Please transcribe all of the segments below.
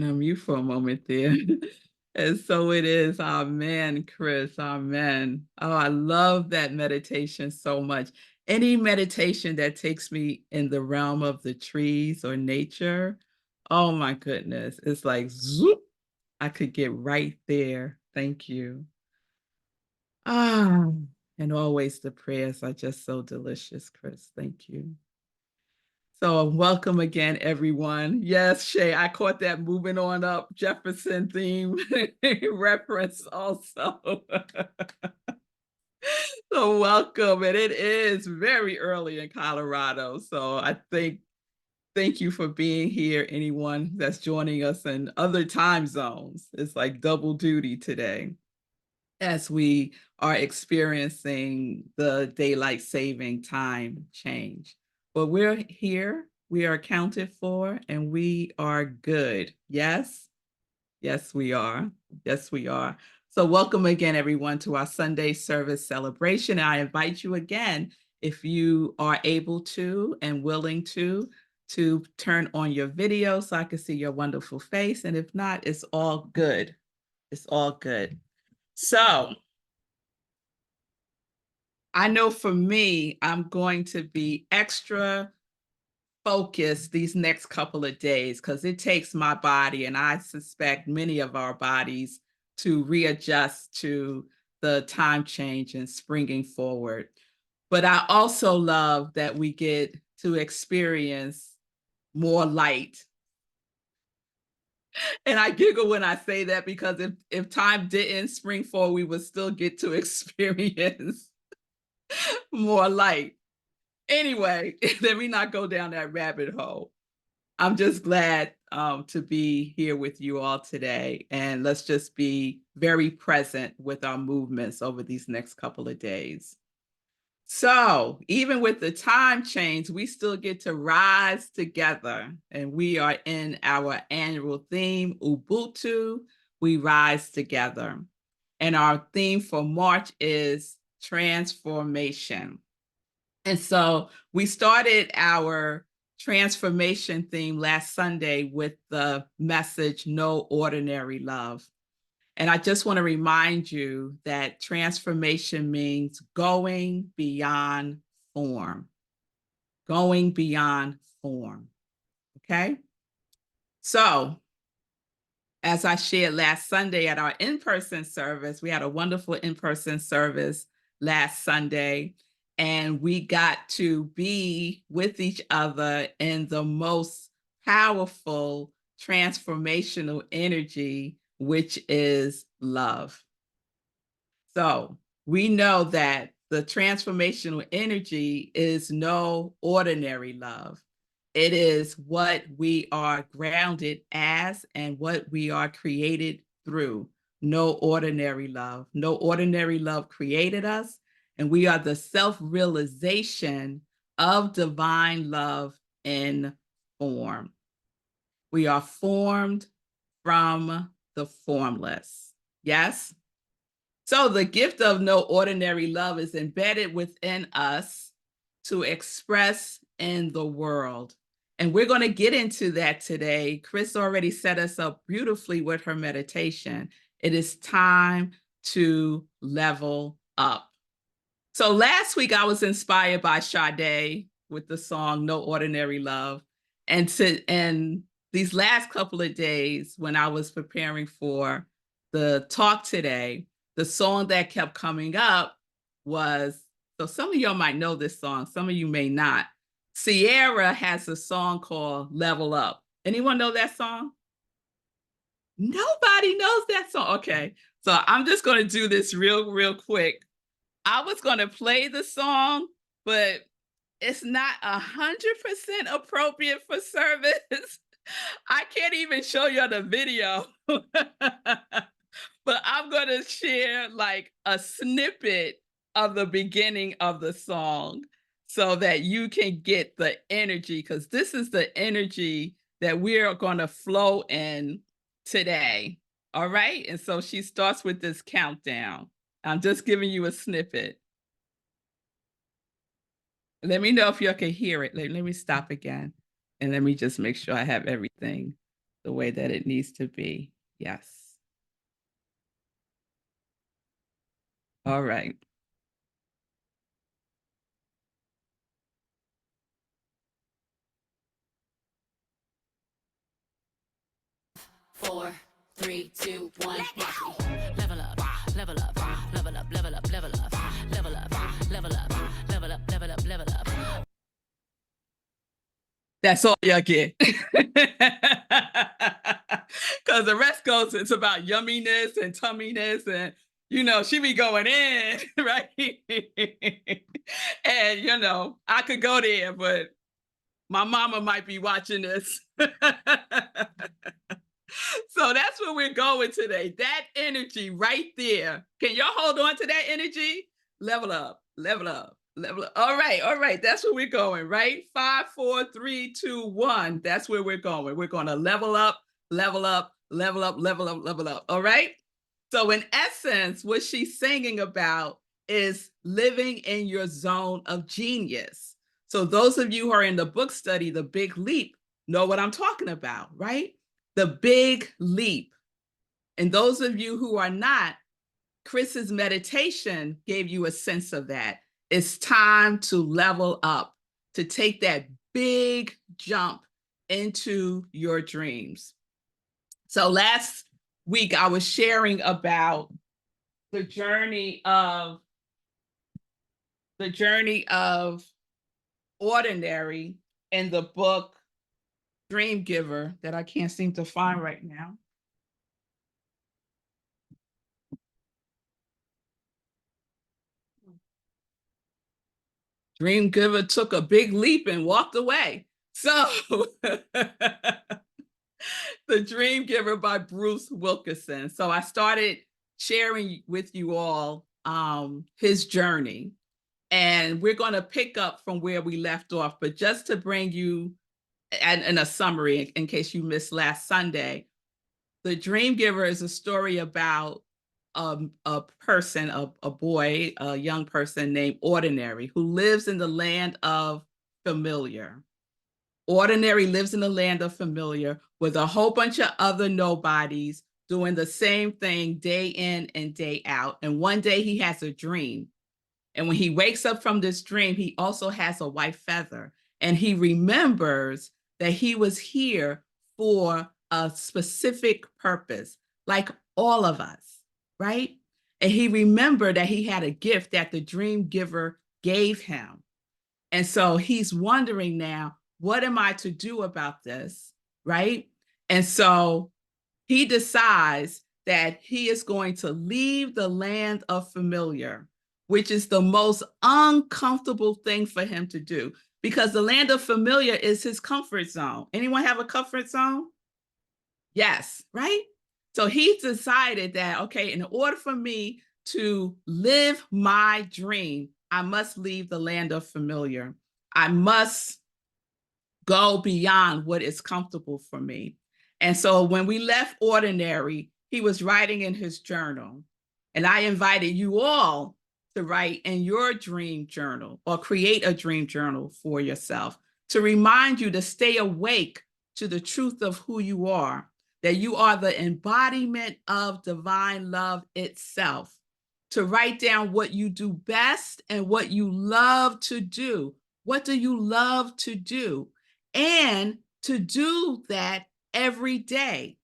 You for a moment there. And so it is. Amen, Chris. Amen. Oh, I love that meditation so much. Any meditation that takes me in the realm of the trees or nature, oh my goodness. It's like zoop, I could get right there. Thank you. Ah, and always the prayers are just so delicious, Chris. Thank you. So welcome again, everyone. Yes, Shay, I caught that moving on up Jefferson theme reference also. So welcome. And it is very early in Colorado. So thank you for being here. Anyone that's joining us in other time zones. It's like double duty today as we are experiencing the daylight saving time change. But we're here, we are accounted for, and we are good. Yes? Yes, we are. Yes, we are. So, welcome again, everyone, to our Sunday service celebration. I invite you again, if you are able to and willing to turn on your video so I can see your wonderful face. And if not, it's all good. It's all good. So, I know for me, I'm going to be extra focused these next couple of days because it takes my body, and I suspect many of our bodies, to readjust to the time change and springing forward. But I also love that we get to experience more light. And I giggle when I say that because if time didn't spring forward, we would still get to experience more light. Anyway, let me not go down that rabbit hole. I'm just glad to be here with you all today. And let's just be very present with our movements over these next couple of days. So, even with the time change, we still get to rise together. And we are in our annual theme, Ubuntu, we rise together. And our theme for March is transformation. And so we started our transformation theme last Sunday with the message, No Ordinary Love. And I just want to remind you that transformation means going beyond form, going beyond form. Okay. So, as I shared last Sunday at our in person service, we had a wonderful in person service last Sunday, and we got to be with each other in the most powerful transformational energy, which is love. So we know that the transformational energy is no ordinary love. It is what we are grounded as and what we are created through. No ordinary love. No ordinary love created us, and we are the self realization of divine love in form. We are formed from the formless. Yes? So the gift of no ordinary love is embedded within us to express in the world. And we're going to get into that today. Chris already set us up beautifully with her meditation. It is time to level up. So last week I was inspired by Sade with the song No Ordinary Love. And these last couple of days when I was preparing for the talk today, the song that kept coming up was, so some of y'all might know this song, some of you may not. Sierra has a song called Level Up. Anyone know that song? Nobody knows that song. Okay. So I'm just going to do this real quick. I was going to play the song, but it's not 100% appropriate for service. I can't even show you the video. But I'm going to share like a snippet of the beginning of the song so that you can get the energy, because this is the energy that we're going to flow in today. All right. And so she starts with this countdown. I'm just giving you a snippet. Let me know if you can hear it. Let me stop again. And let me just make sure I have everything the way that it needs to be. Yes. All right. Four, three, two, one. Level up, level up, level up, level up, level up, level up, level up, level up, level up, level up. That's all y'all get. Because the rest goes, it's about yumminess and tumminess, and she be going in, right? And I could go there, but my mama might be watching this. So that's where we're going today. That energy right there. Can y'all hold on to that energy? Level up, level up, level up. All right, all right. That's where we're going, right? 5, 4, 3, 2, 1. That's where we're going. We're going to level up, level up, level up, level up, level up. All right. So, in essence, what she's singing about is living in your zone of genius. So, those of you who are in the book study, The Big Leap, know what I'm talking about, right? The Big Leap. And those of you who are not, Chris's meditation gave you a sense of that. It's time to level up, to take that big jump into your dreams. So last week I was sharing about the journey of Ordinary in the book Dream Giver that I can't seem to find right now. Dream Giver took a big leap and walked away. So, The Dream Giver by Bruce Wilkinson. So I started sharing with you all his journey. And we're going to pick up from where we left off. But just to bring you in a summary, in case you missed last Sunday, The Dream Giver is a story about a person, a boy, a young person named Ordinary, who lives in the land of familiar. Ordinary lives in the land of familiar with a whole bunch of other nobodies doing the same thing day in and day out. And one day he has a dream. And when he wakes up from this dream, he also has a white feather. And he remembers that he was here for a specific purpose, like all of us, right? And he remembered that he had a gift that the dream giver gave him. And so he's wondering now, what am I to do about this, right? And so he decides that he is going to leave the land of familiar, which is the most uncomfortable thing for him to do, because the land of familiar is his comfort zone. Anyone have a comfort zone? Yes, right? So he decided that, okay, in order for me to live my dream, I must leave the land of familiar. I must go beyond what is comfortable for me. And so when we left Ordinary, he was writing in his journal. And I invited you all to write in your dream journal or create a dream journal for yourself to remind you to stay awake to the truth of who you are, that you are the embodiment of divine love itself, to write down what you do best and what you love to do. What do you love to do? And to do that every day,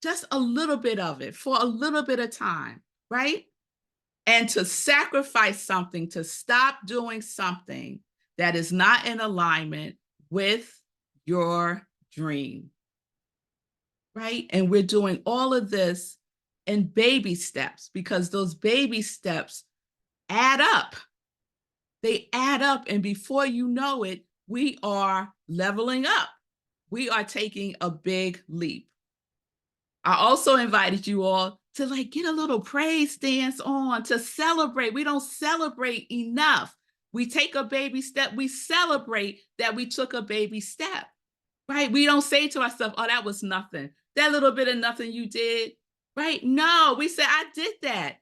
just a little bit of it for a little bit of time, right? And to sacrifice something, to stop doing something that is not in alignment with your dream, right? And we're doing all of this in baby steps because those baby steps add up. They add up. And before you know it, we are leveling up. We are taking a big leap. I also invited you all to get a little praise dance on, to celebrate. We don't celebrate enough. We take a baby step. We celebrate that we took a baby step, right? We don't say to ourselves, oh, that was nothing. That little bit of nothing you did, right? No, we say, I did that.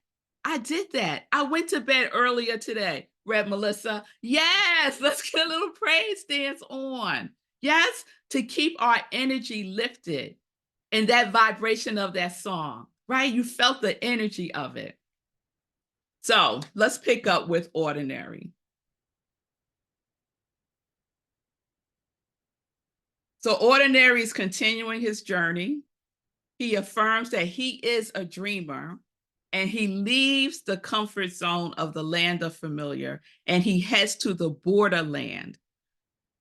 I did that. I went to bed earlier today. Red Melissa. Yes, let's get a little praise dance on. Yes, to keep our energy lifted. and that vibration of that song, right? You felt the energy of it. So let's pick up with Ordinary. So Ordinary is continuing his journey. He affirms that he is a dreamer, and he leaves the comfort zone of the land of familiar and he heads to the borderland.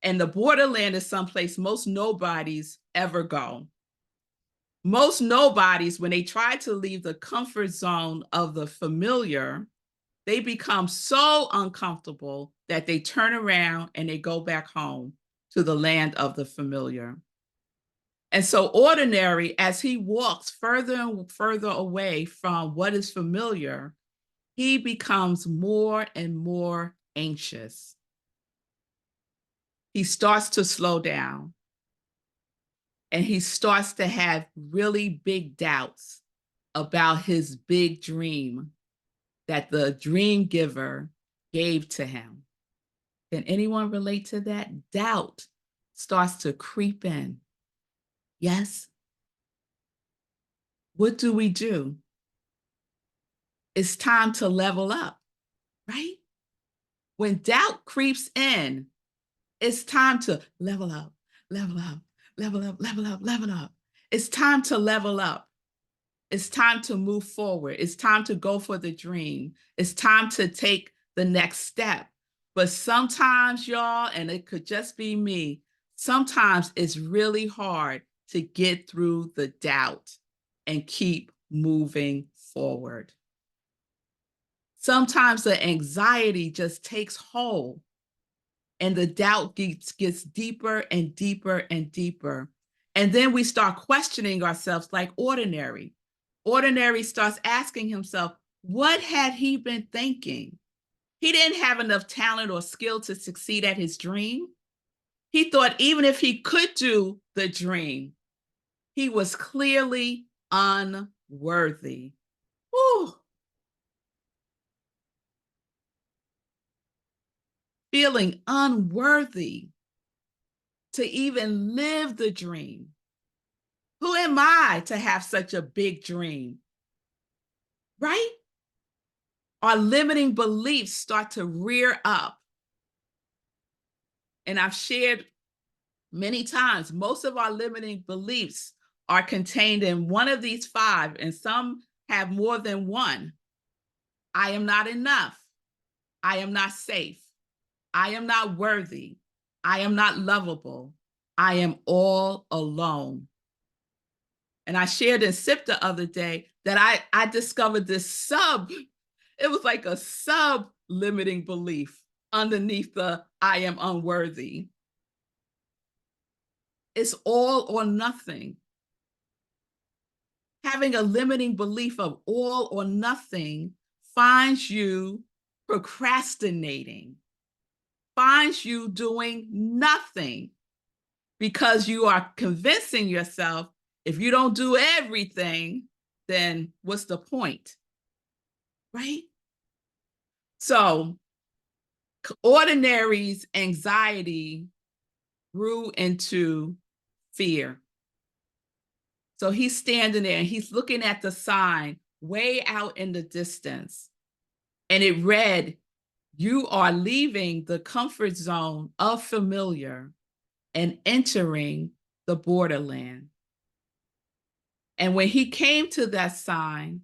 And the borderland is someplace most nobodies ever go. Most nobodies, when they try to leave the comfort zone of the familiar, they become so uncomfortable that they turn around and they go back home to the land of the familiar. And so Ordinary, as he walks further and further away from what is familiar, he becomes more and more anxious. He starts to slow down, and he starts to have really big doubts about his big dream that the dream giver gave to him. Can anyone relate to that? Doubt starts to creep in. Yes? What do we do? It's time to level up, right? When doubt creeps in, it's time to level up, level up, level up, level up, level up. It's time to level up. It's time to move forward. It's time to go for the dream. It's time to take the next step. But sometimes, y'all, and it could just be me, sometimes it's really hard to get through the doubt and keep moving forward. Sometimes the anxiety just takes hold and the doubt gets deeper and deeper and deeper. And then we start questioning ourselves like Ordinary. Ordinary starts asking himself, what had he been thinking? He didn't have enough talent or skill to succeed at his dream. He thought even if he could do the dream, he was clearly unworthy. Whew. Feeling unworthy to even live the dream. Who am I to have such a big dream? Right? Our limiting beliefs start to rear up. And I've shared many times, most of our limiting beliefs are contained in one of these five, and some have more than one. I am not enough. I am not safe. I am not worthy. I am not lovable. I am all alone. And I shared in SIP the other day that I discovered this it was like a sub-limiting belief underneath the I am unworthy. It's all or nothing. Having a limiting belief of all or nothing finds you procrastinating, finds you doing nothing, because you are convincing yourself if you don't do everything, then what's the point? Right? So Ordinary's anxiety grew into fear. So he's standing there and he's looking at the sign way out in the distance. And it read, "You are leaving the comfort zone of familiar and entering the borderland." And when he came to that sign,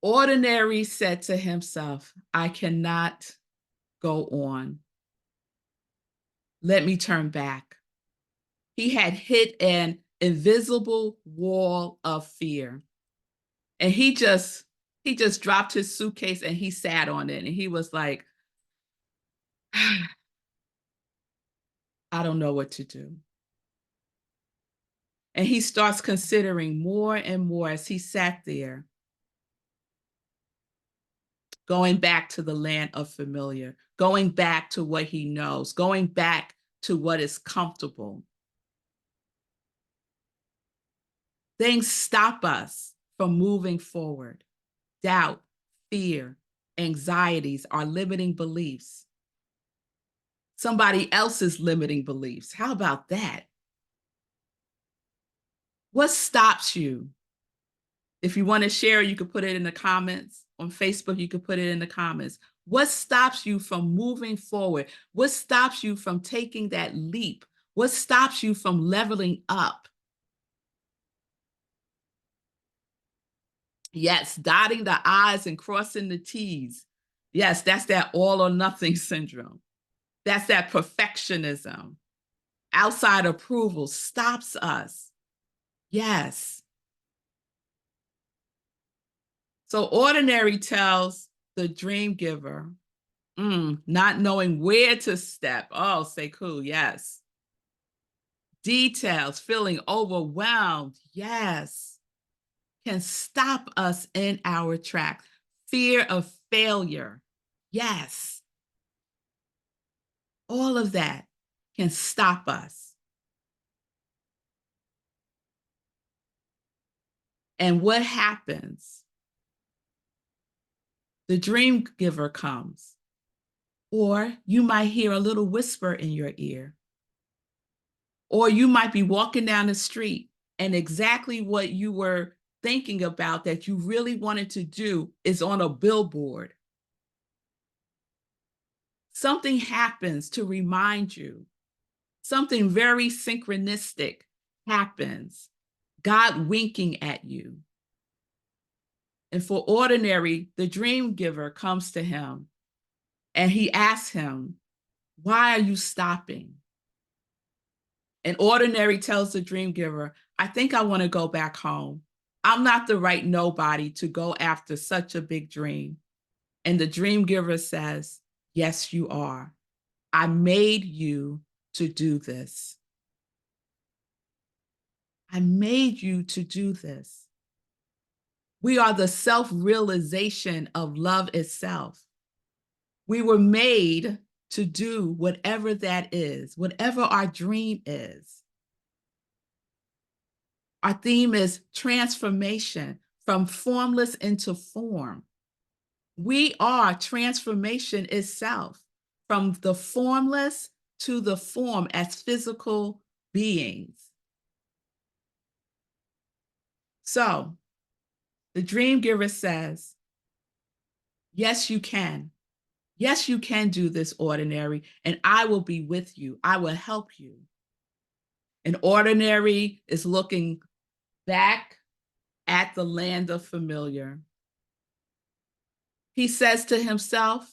Ordinary said to himself, I cannot go on. Let me turn back. He had hit an invisible wall of fear. And he just dropped his suitcase and he sat on it. And he was like, I don't know what to do. And he starts considering more and more as he sat there, going back to the land of familiar, going back to what he knows, going back to what is comfortable. Things stop us from moving forward. Doubt, fear, anxieties, our limiting beliefs. Somebody else's limiting beliefs. How about that? What stops you? If you want to share, you could put it in the comments. On Facebook, you could put it in the comments. What stops you from moving forward? What stops you from taking that leap? What stops you from leveling up? Yes, dotting the I's and crossing the T's. Yes, that's that all or nothing syndrome. That's that perfectionism. Outside approval stops us. Yes. So ordinary tells the dream giver, not knowing where to step. Oh, say cool. Yes. Details, feeling overwhelmed. Yes. Can stop us in our tracks. Fear of failure. Yes. All of that can stop us. And what happens? The dream giver comes, or you might hear a little whisper in your ear, or you might be walking down the street and exactly what you were thinking about that you really wanted to do is on a billboard. Something happens to remind you. Something very synchronistic happens. God winking at you. And for ordinary, the dream giver comes to him and he asks him, why are you stopping? And ordinary tells the dream giver, I think I want to go back home. I'm not the right nobody to go after such a big dream. And the dream giver says, yes, you are. I made you to do this. I made you to do this. We are the self-realization of love itself. We were made to do whatever that is, whatever our dream is. Our theme is transformation from formless into form. We are transformation itself, from the formless to the form as physical beings. So the dream giver says, yes, you can. Yes, you can do this, ordinary, and I will be with you. I will help you. And ordinary is looking back at the land of familiar. He says to himself,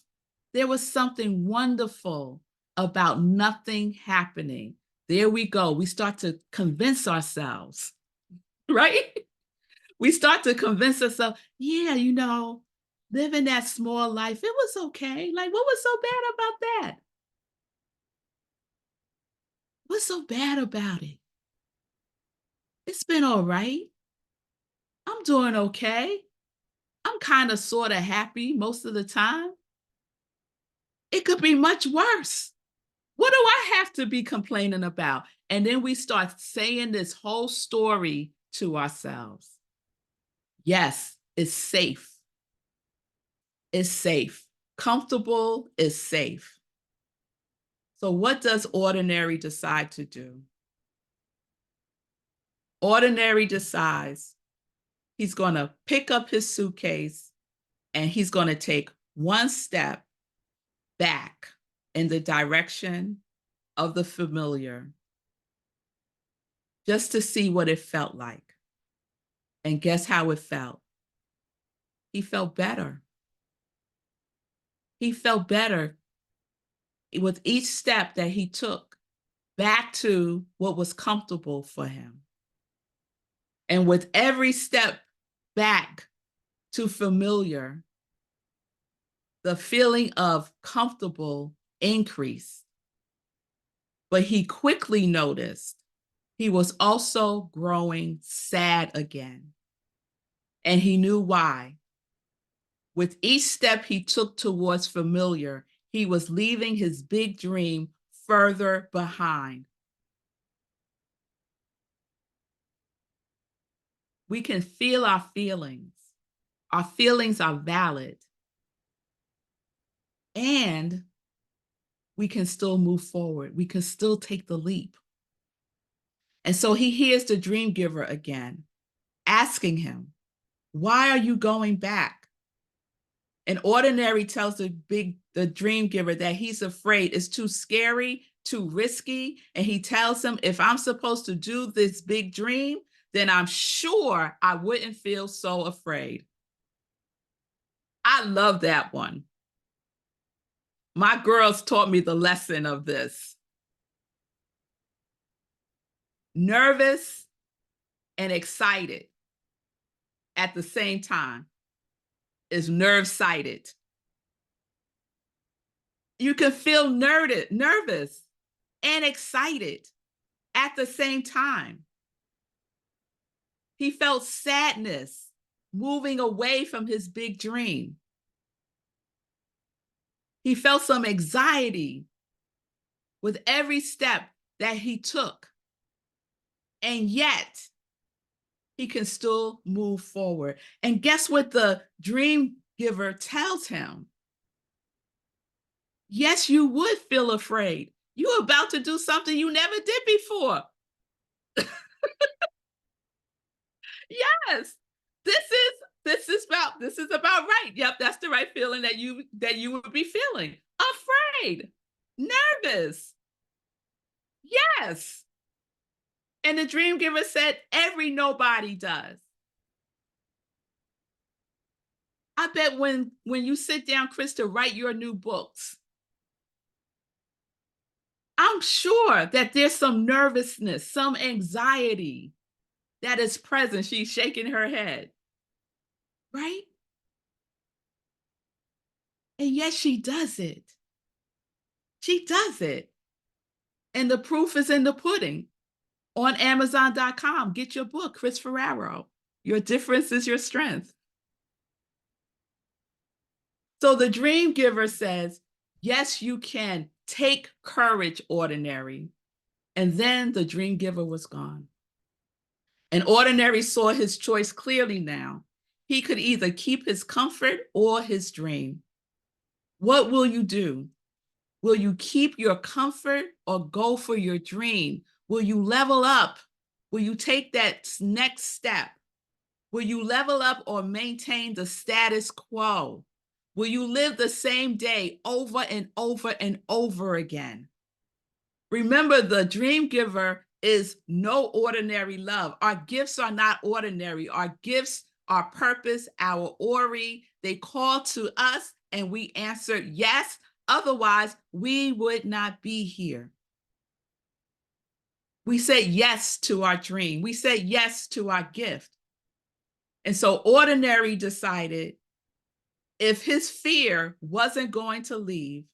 there was something wonderful about nothing happening. There we go. We start to convince ourselves, right? We start to convince ourselves, yeah, living that small life, it was okay. Like, what was so bad about that? What's so bad about it? It's been all right. I'm doing okay. I'm kind of sort of happy most of the time. It could be much worse. What do I have to be complaining about? And then we start saying this whole story to ourselves. Yes, it's safe. It's safe. Comfortable is safe. So what does ordinary decide to do? Ordinary decides he's going to pick up his suitcase and he's going to take one step back in the direction of the familiar, just to see what it felt like. And guess how it felt? He felt better. He felt better with each step that he took back to what was comfortable for him. And with every step back to familiar, the feeling of comfortable increased. But he quickly noticed he was also growing sad again. And he knew why. With each step he took towards familiar, he was leaving his big dream further behind. We can feel our feelings. Our feelings are valid. And we can still move forward. We can still take the leap. And so he hears the dream giver again, asking him, why are you going back? And Ordinary tells the dream giver that he's afraid it's too scary, too risky. And he tells him, if I'm supposed to do this big dream, then I'm sure I wouldn't feel so afraid. I love that one. My girls taught me the lesson of this. Nervous and excited at the same time is nerve-sighted. You can feel nervous and excited at the same time. He felt sadness moving away from his big dream. He felt some anxiety with every step that he took. And yet, he can still move forward. And guess what the dream giver tells him? Yes, you would feel afraid. You're about to do something you never did before. Yes, this is about right. Yep, that's the right feeling that you would be feeling. Afraid, nervous. Yes. And the dream giver said, every nobody does. I bet when you sit down, Chris, to write your new books, I'm sure that there's some nervousness, some anxiety that is present. She's shaking her head, right? And yet she does it. She does it. And the proof is in the pudding. On Amazon.com, get your book, Chris Ferraro. Your difference is your strength. So the dream giver says, yes, you can. Take courage, Ordinary. And then the dream giver was gone. And Ordinary saw his choice clearly now. He could either keep his comfort or his dream. What will you do? Will you keep your comfort or go for your dream? Will you level up? Will you take that next step? Will you level up or maintain the status quo? Will you live the same day over and over and over again? Remember, the dream giver is no ordinary love. Our gifts are not ordinary. Our gifts, our purpose, our Ori, they call to us and we answer yes. Otherwise, we would not be here. We said yes to our dream. We said yes to our gift. And so Ordinary decided if his fear wasn't going to leave,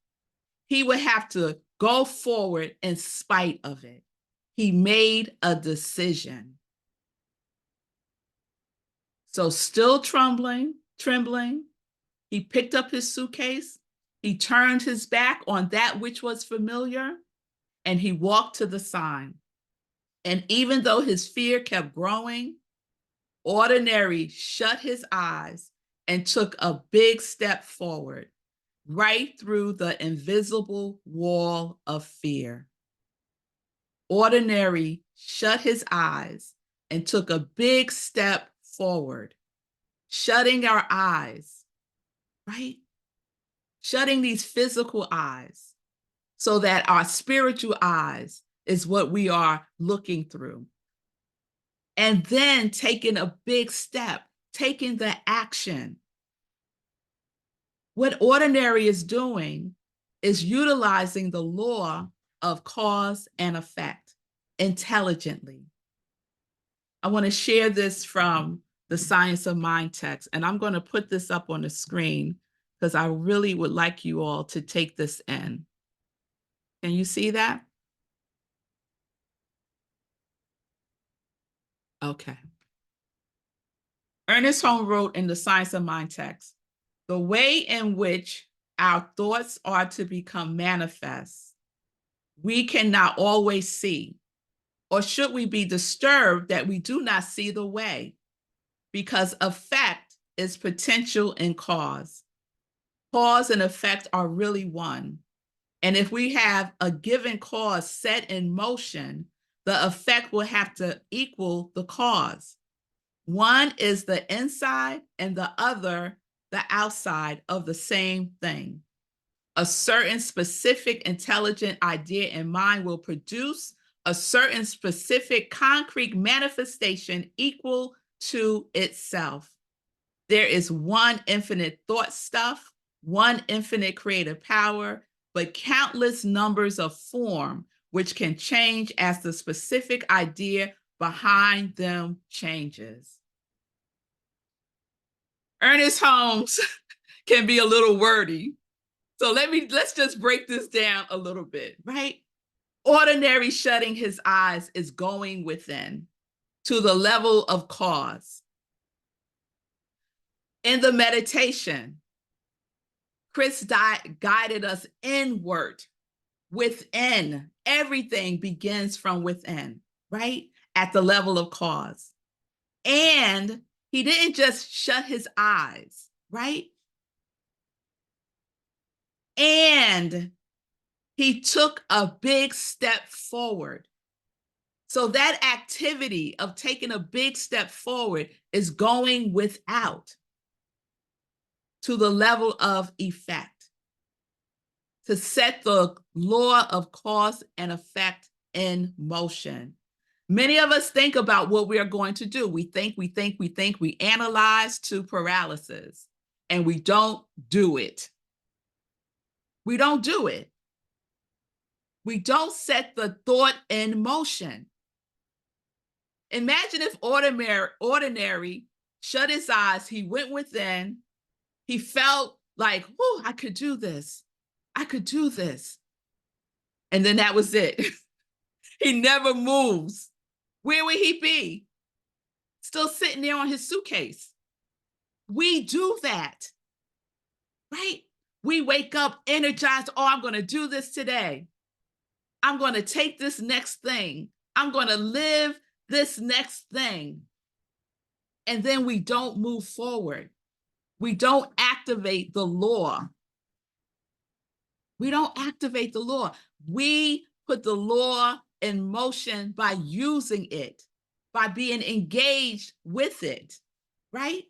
he would have to go forward in spite of it. He made a decision. So still trembling, he picked up his suitcase, he turned his back on that which was familiar, and he walked to the sign. And even though his fear kept growing, Ordinary shut his eyes and took a big step forward, right through the invisible wall of fear. Ordinary shut his eyes and took a big step forward, shutting our eyes, right? Shutting these physical eyes so that our spiritual eyes is what we are looking through. And then taking a big step, taking the action. What Ordinary is doing is utilizing the law of cause and effect intelligently. I want to share this from the Science of Mind text, and I'm going to put this up on the screen because I really would like you all to take this in. Can you see that? Okay. Ernest Holmes wrote in the Science of Mind text, the way in which our thoughts are to become manifest, we cannot always see, or should we be disturbed that we do not see the way, because effect is potential in cause. Cause and effect are really one. And if we have a given cause set in motion, the effect will have to equal the cause. One is the inside and the other the outside of the same thing. A certain specific intelligent idea in mind will produce a certain specific concrete manifestation equal to itself. There is one infinite thought stuff, one infinite creative power, but countless numbers of form which can change as the specific idea behind them changes. Ernest Holmes can be a little wordy. So let's just break this down a little bit, right? Ordinary shutting his eyes is going within to the level of cause. In the meditation, Chris guided us inward, within. Everything begins from within, right? At the level of cause. And he didn't just shut his eyes, right? And he took a big step forward. So that activity of taking a big step forward is going without to the level of effect, to set the law of cause and effect in motion. Many of us think about what we are going to do. We think, we analyze to paralysis, and we don't do it. We don't do it. We don't set the thought in motion. Imagine if ordinary shut his eyes, he went within, he felt like, oh, I could do this. I could do this. And then that was it. He never moves. Where would he be? Still sitting there on his suitcase. We do that, right? We wake up energized. Oh, I'm going to do this today. I'm going to take this next thing. I'm going to live this next thing. And then we don't move forward. We don't activate the law. We don't activate the law. We put the law in motion by using it, by being engaged with it, right?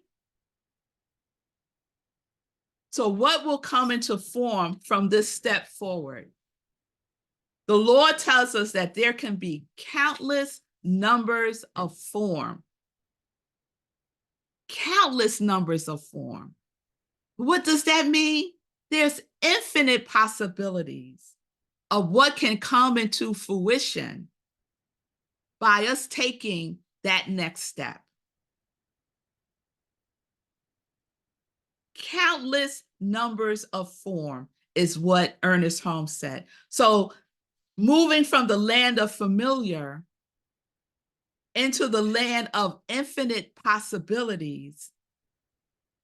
So what will come into form from this step forward? The Lord tells us that there can be countless numbers of form. Countless numbers of form. What does that mean? There's infinite possibilities of what can come into fruition by us taking that next step. Countless numbers of form is what Ernest Holmes said. So moving from the land of familiar into the land of infinite possibilities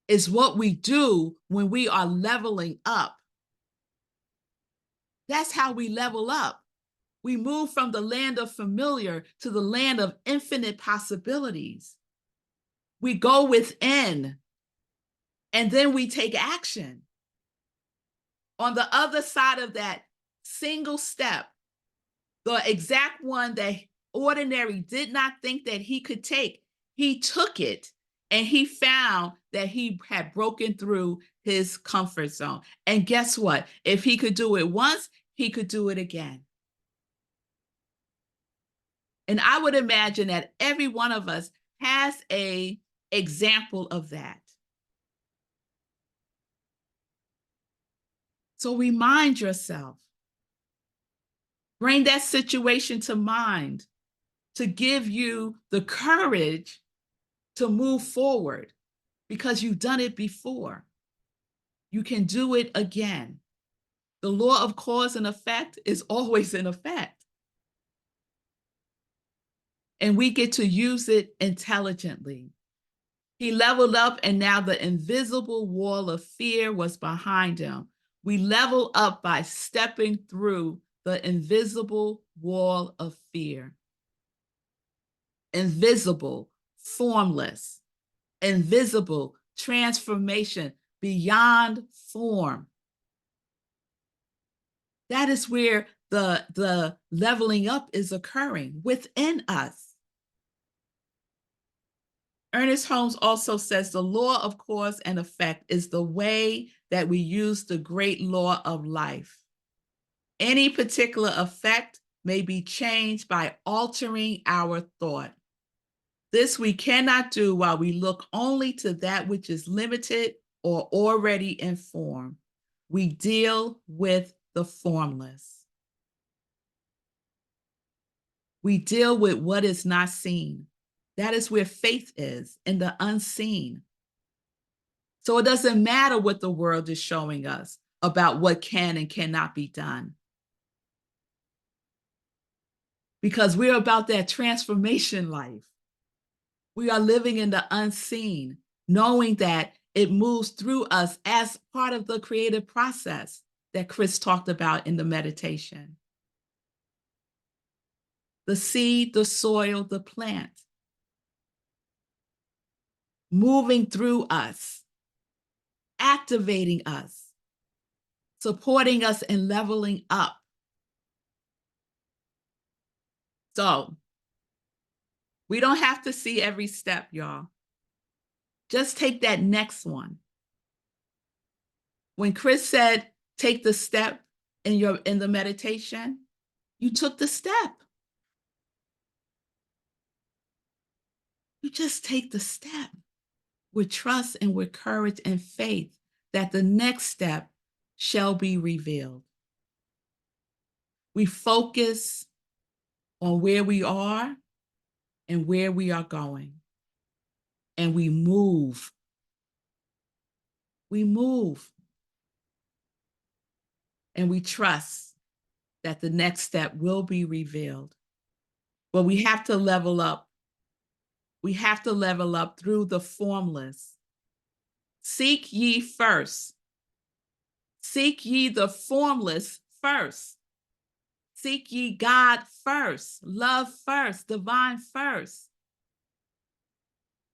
is what we do when we are leveling up. That's how we level up. We move from the land of familiar to the land of infinite possibilities. We go within, and then we take action. On the other side of that single step, the exact one that ordinary did not think that he could take, he took it, and he found that he had broken through his comfort zone. And guess what? If he could do it once, he could do it again. And I would imagine that every one of us has an example of that. So remind yourself. Bring that situation to mind to give you the courage to move forward, because you've done it before. You can do it again. The law of cause and effect is always in effect. And we get to use it intelligently. He leveled up, and now the invisible wall of fear was behind him. We level up by stepping through the invisible wall of fear. Invisible, formless, invisible transformation beyond form. That is where the leveling up is occurring within us. Ernest Holmes also says the law of cause and effect is the way that we use the great law of life. Any particular effect may be changed by altering our thought. This we cannot do while we look only to that which is limited or already informed. We deal with the formless. We deal with what is not seen. That is where faith is, in the unseen. So it doesn't matter what the world is showing us about what can and cannot be done. Because we're about that transformation life. We are living in the unseen, knowing that it moves through us as part of the creative process that Chris talked about in the meditation. The seed, the soil, the plant, moving through us, activating us, supporting us and leveling up. So we don't have to see every step, y'all. Just take that next one. When Chris said, take the step in the meditation, you took the step. You just take the step with trust and with courage and faith that the next step shall be revealed. We focus on where we are and where we are going. And we move. We move. And we trust that the next step will be revealed. But we have to level up. We have to level up through the formless. Seek ye first. Seek ye the formless first. Seek ye God first, love first, divine first,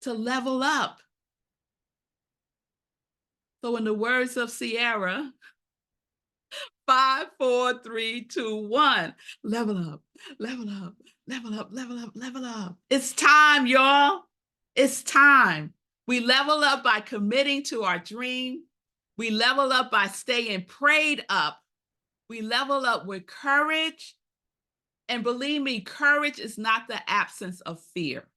to level up. So in the words of Sierra, 5, 4, 3, 2, 1, level up, level up, level up, level up, level up. It's time, y'all. It's time. We level up by committing to our dream. We level up by staying prayed up. We level up with courage. And believe me, courage is not the absence of fear.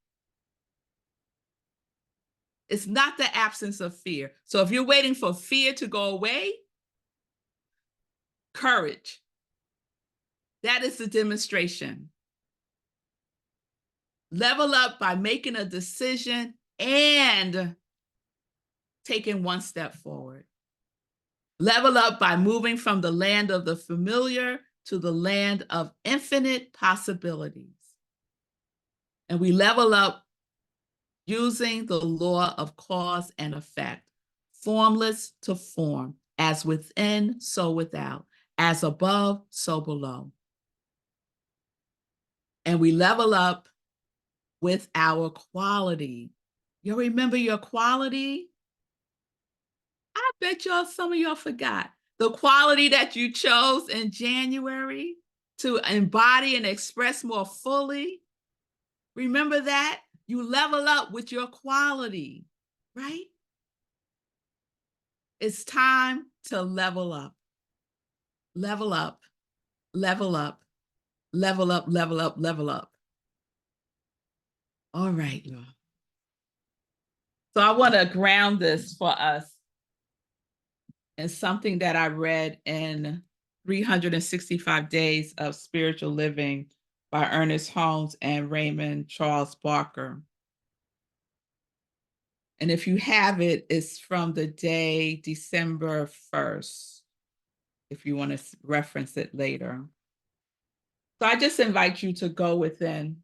It's not the absence of fear. So if you're waiting for fear to go away, courage. That is the demonstration. Level up by making a decision and taking one step forward. Level up by moving from the land of the familiar to the land of infinite possibilities. And we level up using the law of cause and effect, formless to form, as within, so without, as above, so below. And we level up with our quality. You remember your quality? I bet y'all, some of y'all forgot. The quality that you chose in January to embody and express more fully. Remember that? You level up with your quality, right? It's time to level up. Level up, level up, level up, level up, level up. All right, y'all. So I want to ground this for us in something that I read in 365 Days of Spiritual Living by Ernest Holmes and Raymond Charles Barker. And if you have it, it's from the day December 1st, if you want to reference it later. So I just invite you to go within.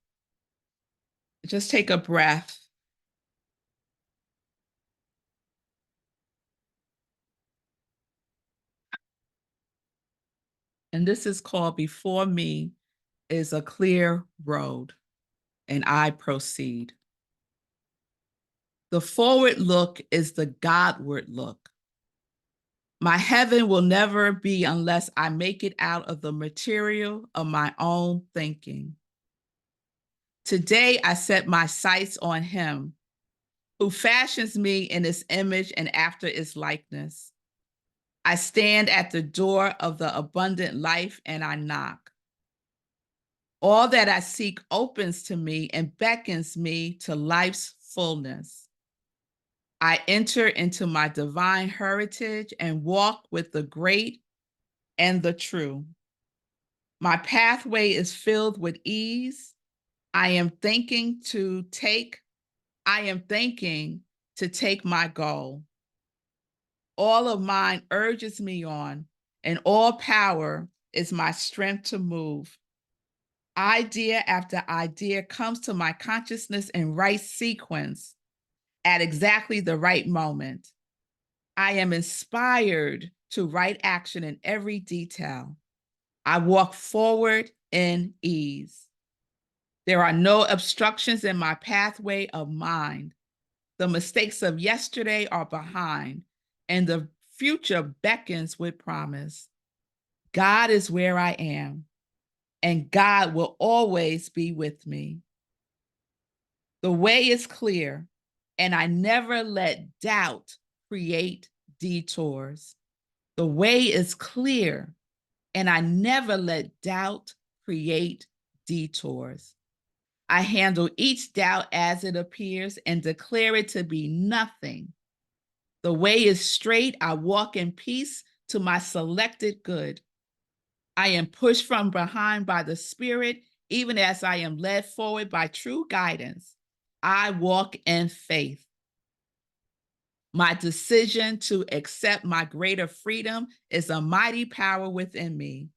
Just take a breath. And this is called Before Me is a Clear Road, and I Proceed. The forward look is the Godward look. My heaven will never be unless I make it out of the material of my own thinking. Today, I set my sights on him who fashions me in his image and after his likeness. I stand at the door of the abundant life and I knock. All that I seek opens to me and beckons me to life's fullness. I enter into my divine heritage and walk with the great and the true. My pathway is filled with ease. I am thinking to take my goal. All of mine urges me on, and all power is my strength to move. Idea after idea comes to my consciousness in right sequence at exactly the right moment. I am inspired to right action in every detail. I walk forward in ease. There are no obstructions in my pathway of mind. The mistakes of yesterday are behind, and the future beckons with promise. God is where I am, and God will always be with me. The way is clear, and I never let doubt create detours. The way is clear, and I never let doubt create detours. I handle each doubt as it appears and declare it to be nothing. The way is straight. I walk in peace to my selected good. I am pushed from behind by the Spirit, even as I am led forward by true guidance. I walk in faith. My decision to accept my greater freedom is a mighty power within me.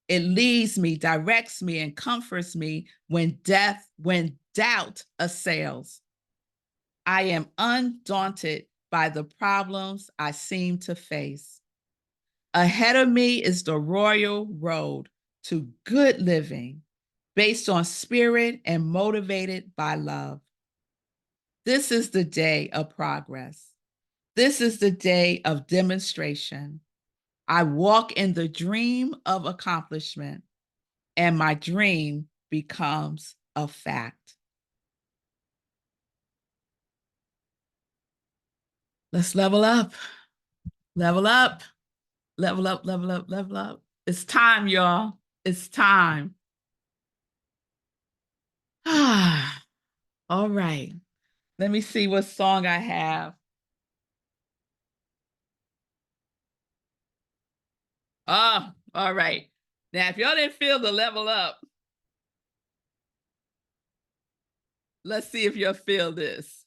It leads me, directs me, and comforts me when doubt assails. I am undaunted by the problems I seem to face. Ahead of me is the royal road to good living, based on spirit and motivated by love. This is the day of progress. This is the day of demonstration. I walk in the dream of accomplishment, and my dream becomes a fact. Let's level up, level up, level up, level up, level up. It's time, y'all. It's time. Ah, all right. Let me see what song I have. Oh, all right. Now, if y'all didn't feel the level up, let's see if you'll feel this.